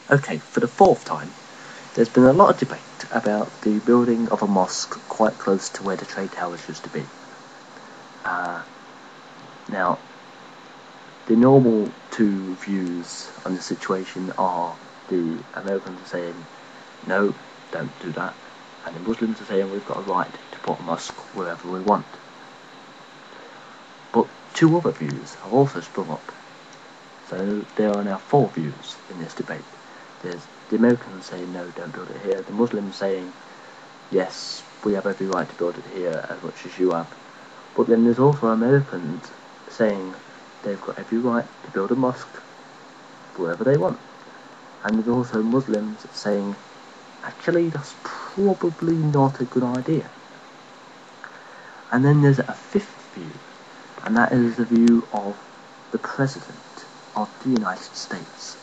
Okay, for the fourth time, there's been a lot of debate about the building of a mosque quite close to where the trade towers used to be. Now, the normal two views on the situation are the Americans are saying, no, don't do that, and the Muslims are saying we've got a right to put a mosque wherever we want. But two other views have also sprung up. So there are now four views in this debate. There's the Americans saying, no, don't build it here. The Muslims saying, yes, we have every right to build it here as much as you have. But then there's also Americans saying they've got every right to build a mosque wherever they want. And there's also Muslims saying, actually, that's probably not a good idea. And then there's a fifth view, and that is the view of the President of the United States,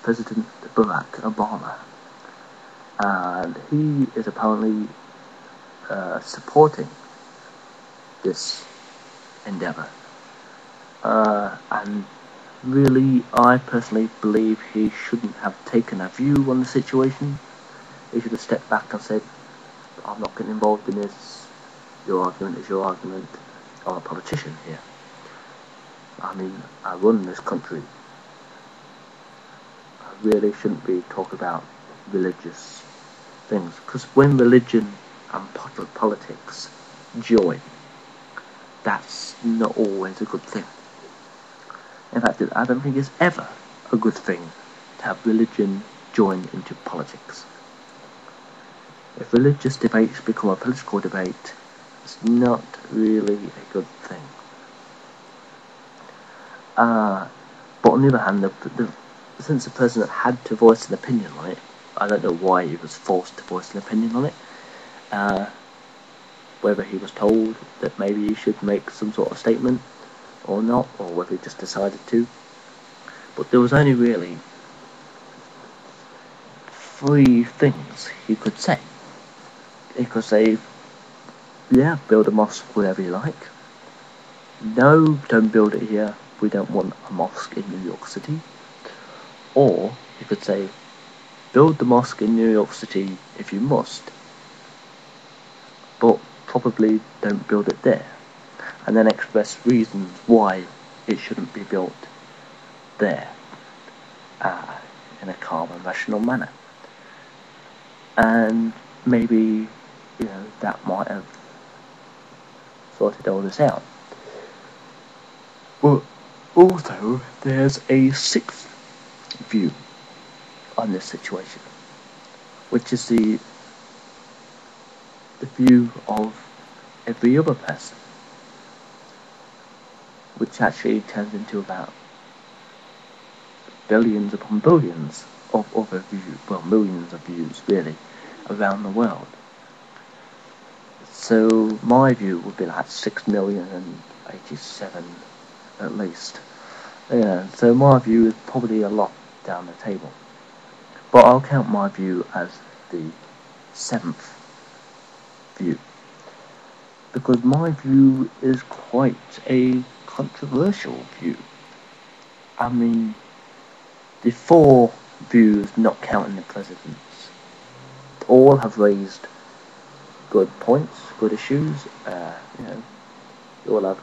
President Barack Obama. And he is apparently supporting this endeavour. And really, I personally believe he shouldn't have taken a view on the situation. He should have stepped back and said, I'm not getting involved in this. Your argument is your argument. I'm a politician here. I mean, I run this country. I really shouldn't be talking about religious things. Because when religion and politics join, that's not always a good thing. In fact, I don't think it's ever a good thing to have religion join into politics. If religious debates become a political debate, it's not really a good thing. But on the other hand, since the president had to voice an opinion on it, I don't know why he was forced to voice an opinion on it. Whether he was told that maybe he should make some sort of statement or not, or whether he just decided to. But there was only really three things he could say. He could say, yeah, build a mosque wherever you like. No, don't build it here. We don't want a mosque in New York City. Or he could say, build the mosque in New York City if you must, but probably don't build it there. And then express reasons why it shouldn't be built there in a calm and rational manner. And maybe, that might have sorted all this out. But also, there's a sixth view on this situation, which is the view of every other person, which actually turns into about billions upon billions of other views, well, millions of views really, around the world. So my view would be like 6,087,000 at least. So my view is probably a lot down the table. But I'll count my view as the seventh view, because my view is quite a controversial view. I mean, the four views, not counting the president's, all have raised good points, good issues. They all have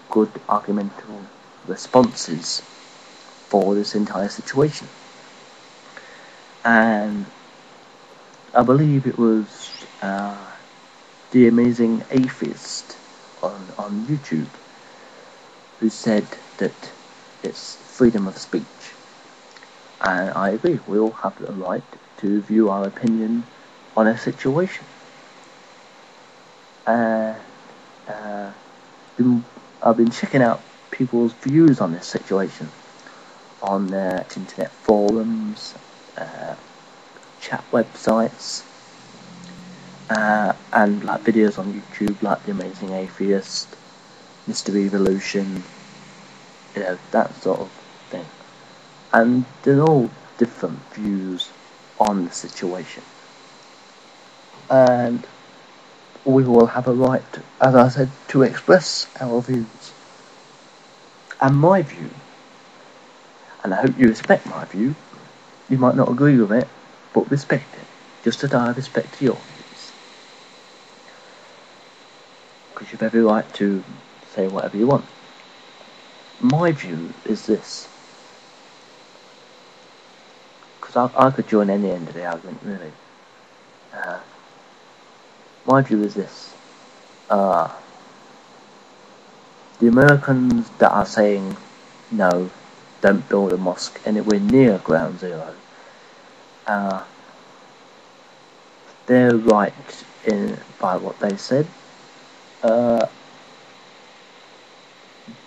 good argumental responses for this entire situation. And I believe it was the amazing atheist on YouTube who said that it's freedom of speech. And I agree, we all have the right to view our opinion on a situation. I've been checking out people's views on this situation on their internet forums, chat websites, and like videos on YouTube like The Amazing Atheist, Mr. Evolution, that sort of thing. And they're all different views on the situation. And we all have a right, as I said, to express our views. And my view, and I hope you respect my view, You might not agree with it, but respect it, just as I respect your views. Because you've every right to say whatever you want. My view is this, because I could join any end of the argument, really. My view is this. The Americans that are saying, no, don't build a mosque anywhere near ground zero, they're right by what they said,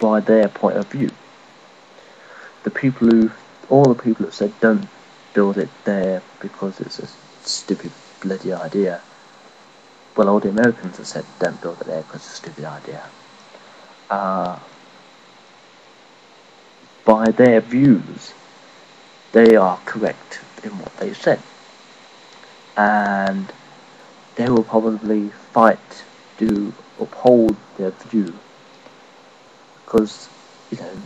by their point of view. All the people who said don't build it there because it's a stupid bloody idea, well, all the Americans have said don't build it there because it's a stupid idea. By their views, they are correct in what they said, and they will probably fight to uphold their view, because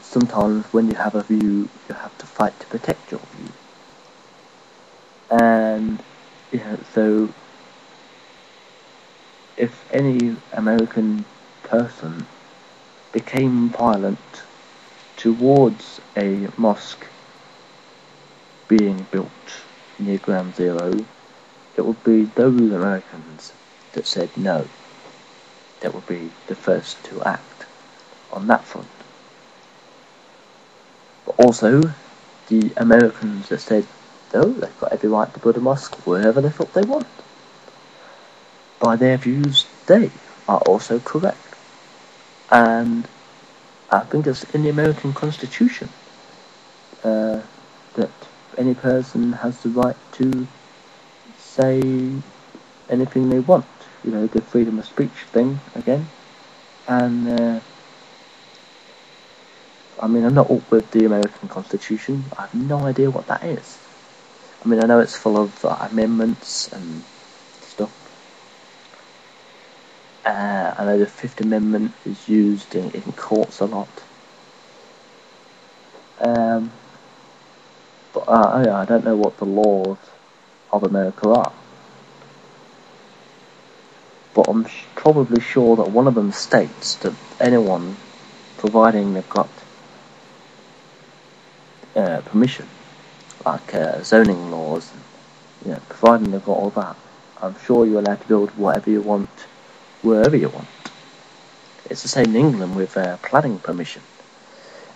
sometimes when you have a view, you have to fight to protect your view. And so if any American person became violent towards a mosque being built near ground zero, it would be those Americans that said no that would be the first to act on that front. But also, the Americans that said no, they've got every right to build a mosque wherever they thought they want. By their views, they are also correct. And I think it's in the American Constitution that any person has the right to say anything they want. The freedom of speech thing again. And I'm not up with the American Constitution. I have no idea what that is. I know it's full of amendments and stuff. I know the Fifth Amendment is used in courts a lot. But I don't know what the laws of America are. But I'm probably sure that one of them states that anyone, providing they've got permission, like zoning laws, providing they've got all that, I'm sure you're allowed to build whatever you want, wherever you want. It's the same in England with planning permission.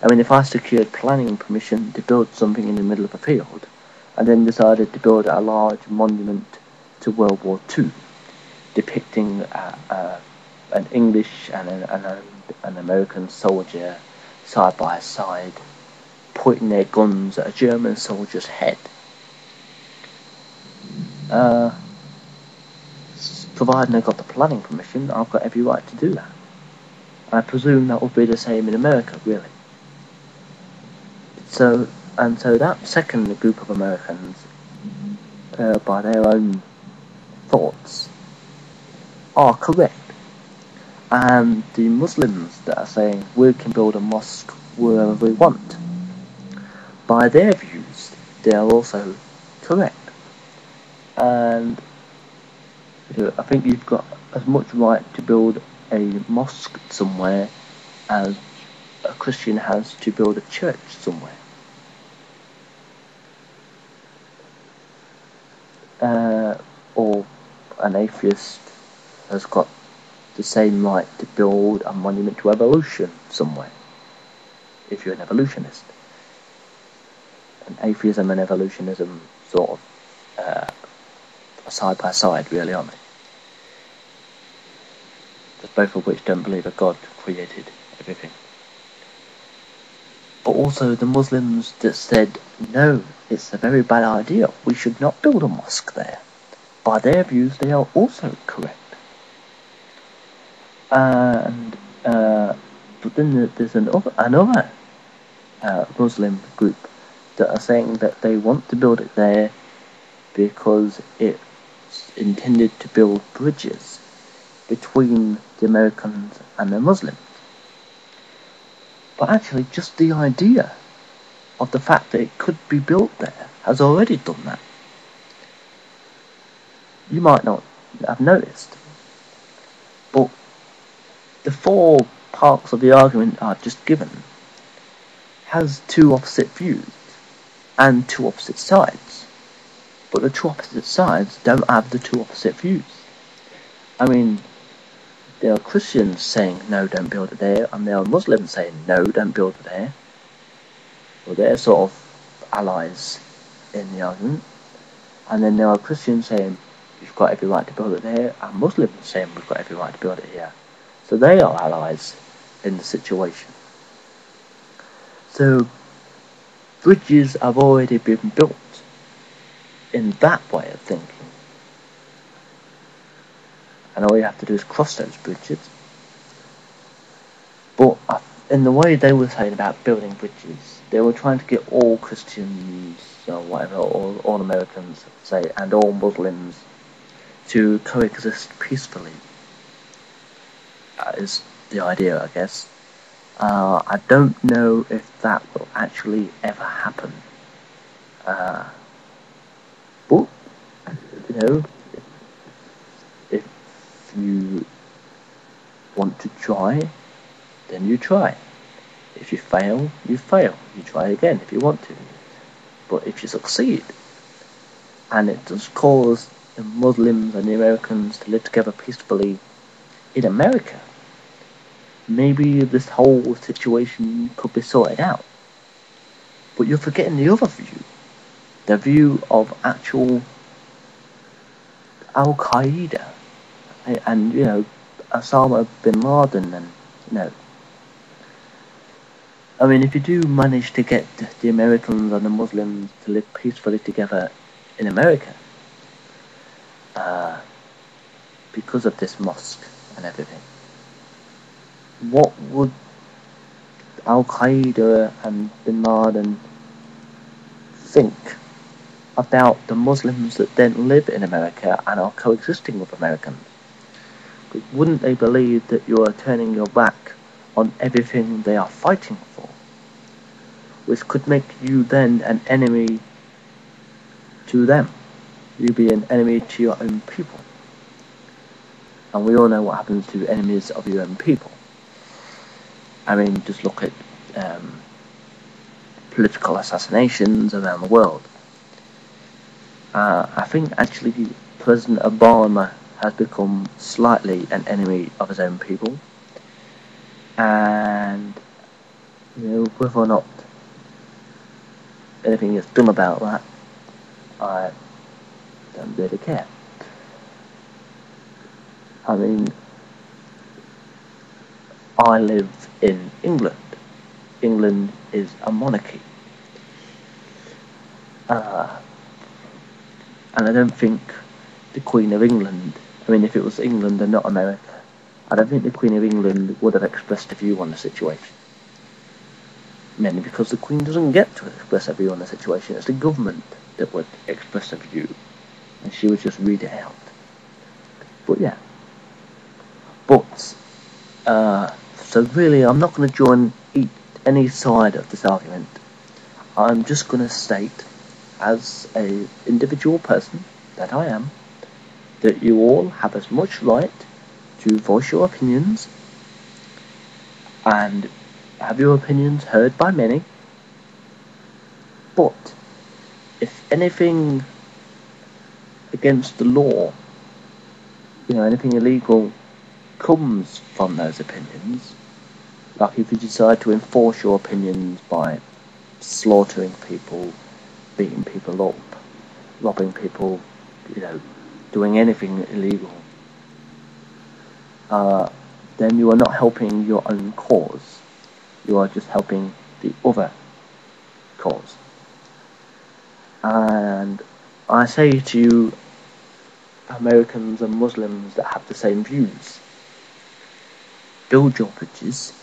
If I secured planning permission to build something in the middle of a field, and then decided to build a large monument to World War II, depicting an English and an American soldier side by side, pointing their guns at a German soldier's head, providing I got the planning permission, I've got every right to do that. I presume that would be the same in America, really. So that second group of Americans, by their own thoughts, are correct. And the Muslims that are saying we can build a mosque wherever we want, by their views, they are also correct. And I think you've got as much right to build a mosque somewhere as a Christian has to build a church somewhere. Or an atheist has got the same right to build a monument to evolution somewhere, if you're an evolutionist. And atheism and evolutionism sort of are side by side, really, aren't they? Just both of which don't believe that God created everything. But also the Muslims that said, no, it's a very bad idea, we should not build a mosque there. By their views, they are also correct. But then there's another Muslim group that are saying that they want to build it there because it's intended to build bridges between the Americans and the Muslims. But actually, just the idea of the fact that it could be built there has already done that. You might not have noticed, but the 4 parts of the argument I've just given has 2 opposite views and 2 opposite sides, but the 2 opposite sides don't have the 2 opposite views. I mean, there are Christians saying no, don't build it there, and there are Muslims saying no, don't build it there. Well, they're sort of allies in the argument. And then there are Christians saying you've got every right to build it there, and Muslims saying we've got every right to build it here. So they are allies in the situation. So bridges have already been built in that way of thinking. And all you have to do is cross those bridges. But in the way they were saying about building bridges, they were trying to get all Christians or whatever, all Americans, say, and all Muslims to coexist peacefully. That is the idea, I guess. I don't know if that will actually ever happen. But, you know, if you want to try, then you try. If you fail, you fail. You try again if you want to. But if you succeed, and it does cause the Muslims and the Americans to live together peacefully in America, maybe this whole situation could be sorted out. But you're forgetting the other view. The view of actual Al-Qaeda and, you know, Osama bin Laden and, you know. I mean, if you do manage to get the Americans and the Muslims to live peacefully together in America, because of this mosque and everything, what would Al-Qaeda and bin Laden think about the Muslims that then live in America and are coexisting with Americans? Wouldn't they believe that you are turning your back on everything they are fighting for, which could make you then an enemy to them? You be an enemy to your own people. And we all know what happens to enemies of your own people. I mean, just look at political assassinations around the world. I think actually President Obama has become slightly an enemy of his own people. And, you know, whether or not anything is done about that, I don't really care. I mean, I live in England. England is a monarchy. And I don't think the Queen of England, I mean, if it was England and not America, I don't think the Queen of England would have expressed a view on the situation. Mainly because the Queen doesn't get to express a view on the situation. It's the government that would express a view, and she would just read it out. But yeah. But, so really, I'm not going to join any side of this argument. I'm just going to state, as an individual person that I am, that you all have as much right to voice your opinions and have your opinions heard by many. But if anything against the law, you know, anything illegal comes from those opinions, like if you decide to enforce your opinions by slaughtering people, beating people up, robbing people, you know, doing anything illegal, then you are not helping your own cause. You are just helping the other cause. And I say to you, Americans and Muslims that have the same views, build your bridges,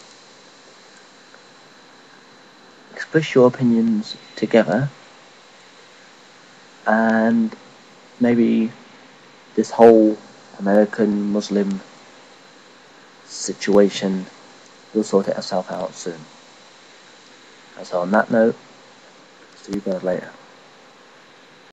express your opinions together, and maybe this whole American-Muslim situation will sort itself out soon. And so on that note, see you guys later.